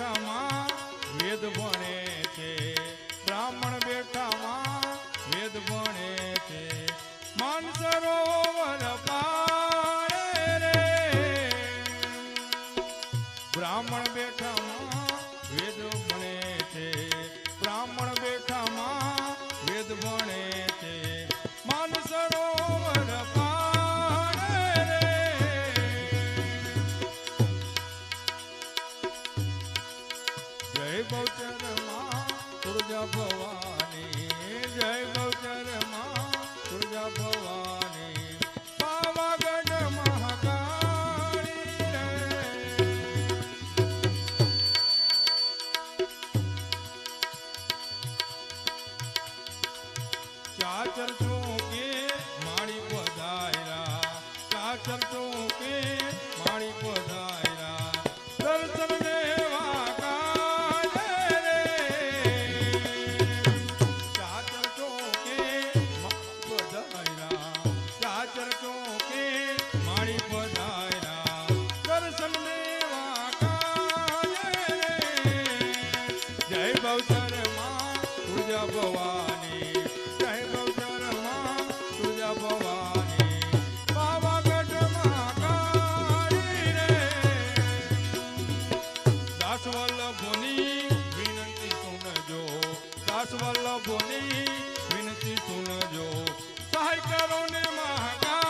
બેઠામાં વેદ ભણે છે, બ્રાહ્મણ બેઠામાં વેદ ભણે છે, માનસરોવર પાળે રે, બ્રાહ્મણ બેઠામાં વેદ ભણે છે, બ્રાહ્મણ બેઠામાં વેદ ભણે છે, માનસરોવર પાળે રે, જય ગૌચરમાં તુળજા ભવાની, જય ગૌચરમાં તુળજા ભવાની, પાવાગઢ મહાકાળી રે, ચાચર ચોકે માળી પધાર્યા, ચાચર ચોકે માળી પધાર્યા, દર્શન દેવા કાલે રે, ચાચર ચોકે પધાર્યા, ચાચર ચોકે માળી પધાર્યા, દર્શન દેવા કાલે રે, જય ગૌચરમાં તુળજા ભવાની, જય ગૌચરમાં તુળજા ભવાની, પાવાગઢ મહાકાળી રે, દાસ વલ્લભોની વિનંતી સુનજો, દાસ વલ્લભોની વિનંતી સુનજો, સહાય કરો ને મહાકાળી